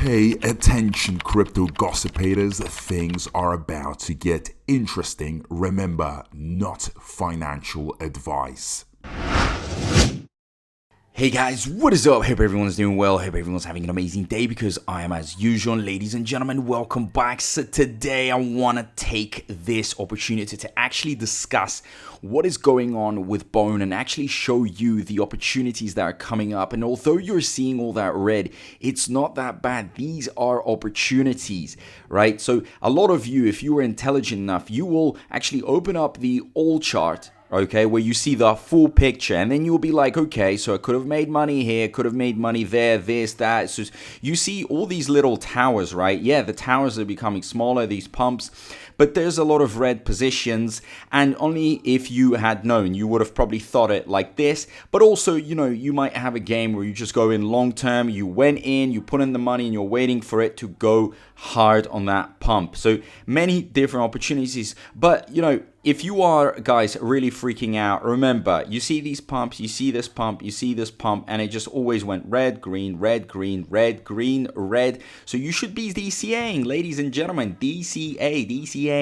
Hey, attention crypto gossipators, things are about to get interesting. Remember, not financial advice. Hey guys, what is up? Hope everyone's doing well. Hope everyone's having an amazing day because I am as usual. Ladies and gentlemen, welcome back. So today I want to take this opportunity to actually discuss what is going on with Bone and actually show you the opportunities that are coming up. And although you're seeing all that red, it's not that bad. These are opportunities, right? So a lot of you, if you are intelligent enough, you will actually open up the all chart, okay, where you see the full picture, and then you'll be like, okay, so I could have made money here, could have made money there, this, that. So you see all these little towers, right? Yeah, the towers are becoming smaller, these pumps, but there's a lot of red positions, and only if you had known, you would have probably thought it like this. But also, you know, you might have a game where you just go in long term, you went in, you put in the money, and you're waiting for it to go hard on that pump. So many different opportunities, but you know, if you are, guys, really freaking out, remember, you see these pumps, you see this pump, you see this pump, and it just always went red, green, red, green, red, green, red. So you should be DCAing, ladies and gentlemen, DCAing.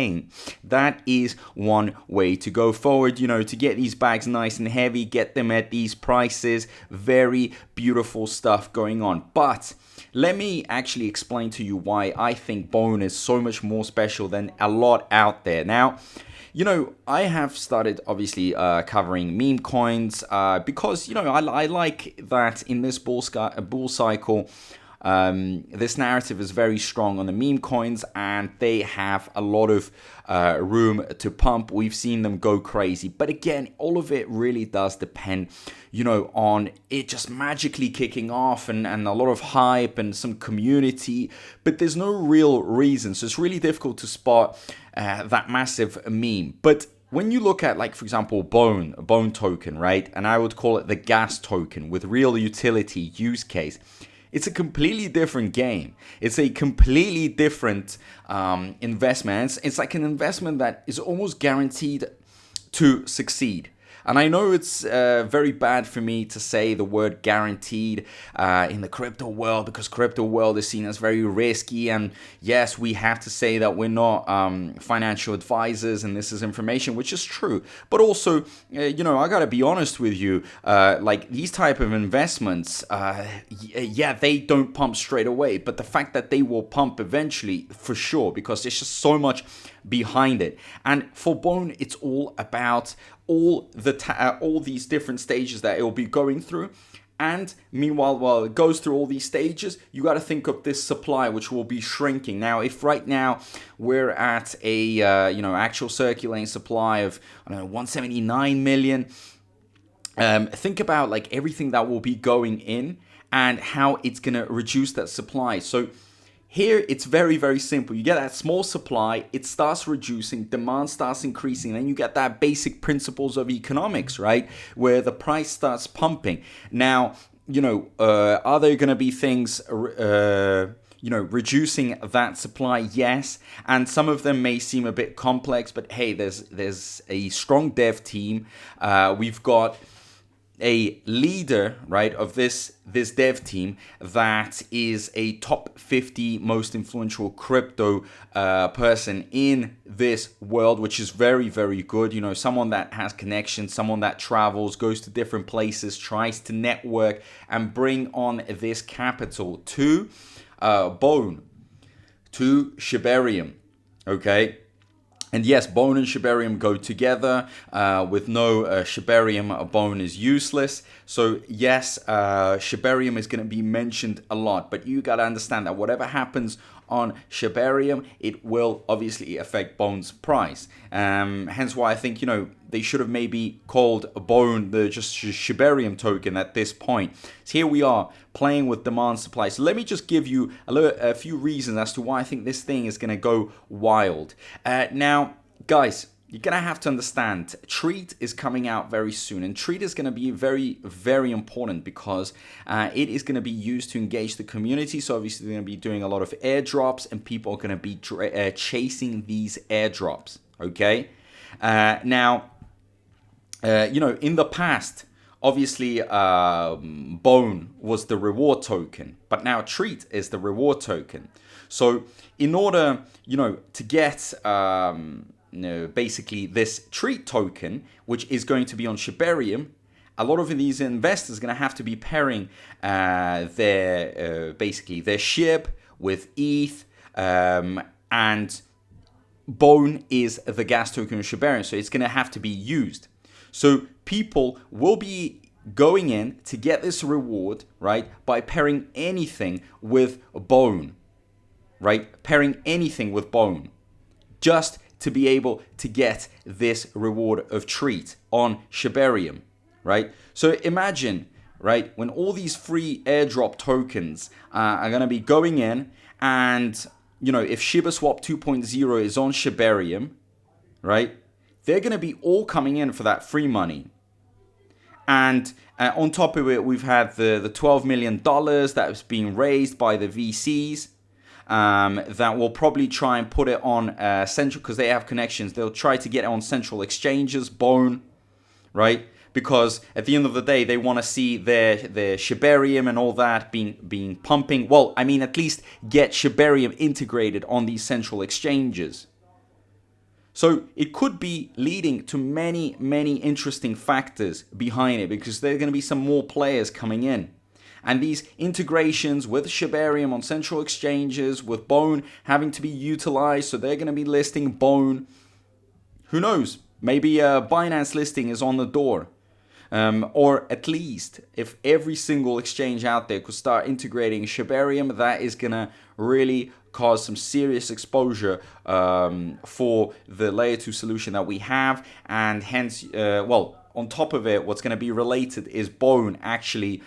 That is one way to go forward, you know, to get these bags nice and heavy, get them at these prices. Very beautiful stuff going on. But let me actually explain to you why I think Bone is so much more special than a lot out there. Now, you know, I have started obviously covering meme coins because, you know, I like that in this bull cycle, this narrative is very strong on the meme coins and they have a lot of room to pump. We've seen them go crazy. But again, all of it really does depend, you know, on it just magically kicking off and a lot of hype and some community. But there's no real reason. So it's really difficult to spot that massive meme. But when you look at, like, for example, Bone token, right? And I would call it the gas token with real utility use case. It's a completely different game. It's a completely different investment. It's like an investment that is almost guaranteed to succeed. And I know it's very bad for me to say the word guaranteed in the crypto world because crypto world is seen as very risky. And yes, we have to say that we're not financial advisors and this is information, which is true. But also, you know, I got to be honest with you, like these type of investments, yeah, they don't pump straight away. But the fact that they will pump eventually, for sure, because there's just so much behind it. And for Bone, it's all about all these different stages that it will be going through. And meanwhile, while it goes through all these stages, you got to think of this supply, which will be shrinking. Now, if right now we're at a you know, actual circulating supply of, I don't know, 179 million, think about like everything that will be going in and how it's gonna reduce that supply. So here, it's very, very simple. You get that small supply, it starts reducing, demand starts increasing, and then you get that basic principles of economics, right? Where the price starts pumping. Now, you know, are there going to be things, you know, reducing that supply? Yes. And some of them may seem a bit complex, but hey, there's a strong dev team. We've got a leader, right, of this dev team that is a top 50 most influential crypto person in this world, which is very, very good. You know, someone that has connections, someone that travels, goes to different places, tries to network and bring on this capital to Bone, to Shibarium, okay? And yes, Bone and Shibarium go together. With no Shibarium, Bone is useless. So yes, Shibarium is going to be mentioned a lot. But you got to understand that whatever happens on Shibarium, it will obviously affect Bone's price. Hence why I think, you know, they should have maybe called Bone the just Shibarium token at this point. So here we are playing with demand supply. So let me just give you a few reasons as to why I think this thing is going to go wild. Now, guys, you're going to have to understand, Treat is coming out very soon. And Treat is going to be very, very important because it is going to be used to engage the community. So obviously they're going to be doing a lot of airdrops and people are going to be chasing these airdrops, okay? Now, you know, in the past, obviously Bone was the reward token, but now Treat is the reward token. So in order, to get basically this Treat token, which is going to be on Shibarium, a lot of these investors are going to have to be pairing their Shib with ETH, and Bone is the gas token of Shibarium, so it's going to have to be used. So people will be going in to get this reward, right, by pairing anything with Bone, right? Pairing anything with Bone, just to be able to get this reward of Treat on Shibarium, right? So imagine, right, when all these free airdrop tokens are going to be going in, and, if Shibaswap 2.0 is on Shibarium, right, they're going to be all coming in for that free money. And on top of it, we've had the $12 million that was being raised by the VCs that will probably try and put it on central, because they have connections. They'll try to get it on central exchanges, Bone, right? Because at the end of the day, they want to see their Shibarium and all that being pumping. Well, I mean, at least get Shibarium integrated on these central exchanges. So it could be leading to many, many interesting factors behind it, because there are going to be some more players coming in. And these integrations with Shibarium on central exchanges, with Bone having to be utilized, so they're going to be listing Bone. Who knows? Maybe a Binance listing is on the door. Or at least if every single exchange out there could start integrating Shibarium, that is going to really cause some serious exposure for the layer 2 solution that we have. And hence, on top of it, what's going to be related is Bone actually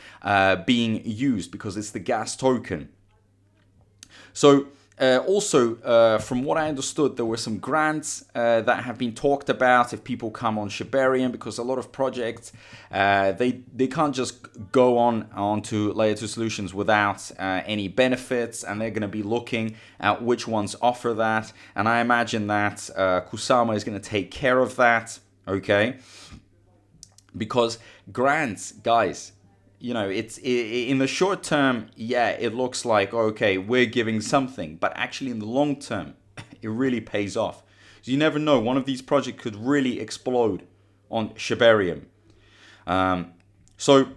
being used, because it's the gas token. So also, from what I understood, there were some grants that have been talked about if people come on Shibarium, because a lot of projects, they can't just go onto layer 2 solutions without any benefits, and they're going to be looking at which ones offer that. And I imagine that Kusama is going to take care of that, okay? Because grants, guys, it's in the short term, yeah, it looks like, okay, we're giving something, but actually in the long term, it really pays off. So you never know, one of these projects could really explode on Shibarium. So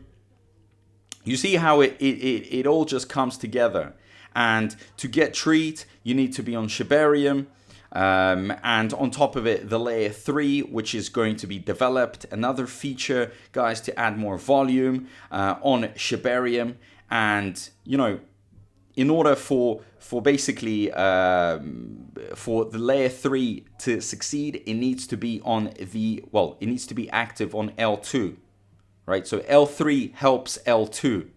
you see how it all just comes together. And to get Treat, you need to be on Shibarium. And on top of it, the layer 3, which is going to be developed, another feature, guys, to add more volume on Shibarium. And, in order for basically for the layer 3 to succeed, it needs to be it needs to be active on L2, right? So L3 helps L2.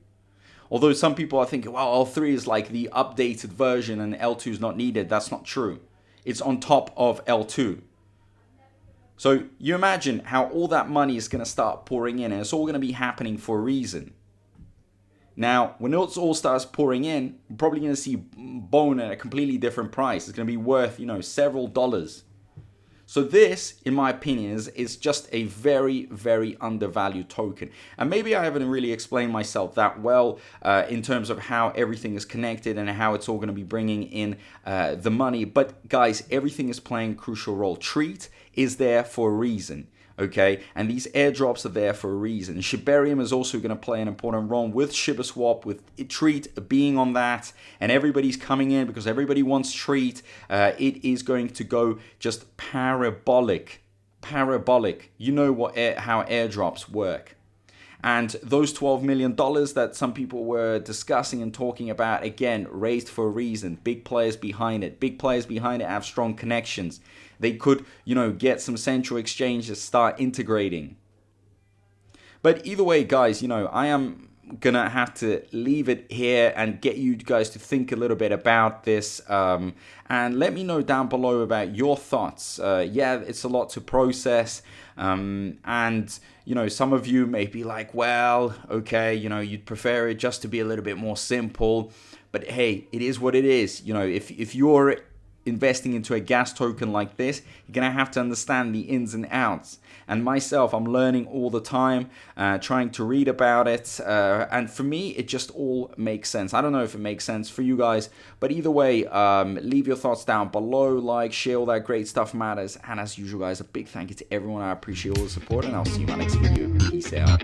Although some people are thinking, well, L3 is like the updated version and L2 is not needed. That's not true. It's on top of L2. So you imagine how all that money is going to start pouring in, and it's all going to be happening for a reason. Now, when it all starts pouring in, we're probably going to see Bone at a completely different price. It's going to be worth, several dollars. So this, in my opinion, is just a very, very undervalued token. And maybe I haven't really explained myself that well in terms of how everything is connected and how it's all going to be bringing in the money. But guys, everything is playing a crucial role. Treat is there for a reason. Okay, and these airdrops are there for a reason. Shibarium is also going to play an important role with Shibaswap, with Treat being on that, and everybody's coming in because everybody wants Treat. It is going to go just parabolic. You know how airdrops work. And those $12 million that some people were discussing and talking about, again, raised for a reason. Big players behind it. Big players behind it have strong connections. They could, get some central exchanges start integrating. But either way, guys, I am going to have to leave it here and get you guys to think a little bit about this. And let me know down below about your thoughts. Yeah, it's a lot to process. And, some of you may be like, well, okay, you'd prefer it just to be a little bit more simple. But hey, it is what it is. If you're investing into a gas token like this, you're gonna have to understand the ins and outs. And myself, I'm learning all the time, trying to read about it, and for me it just all makes sense. I don't know if it makes sense for you guys, but either way, leave your thoughts down below, like, share, all that great stuff matters. And as usual guys, a big thank you to everyone. I appreciate all the support, and I'll see you in my next video. Peace out.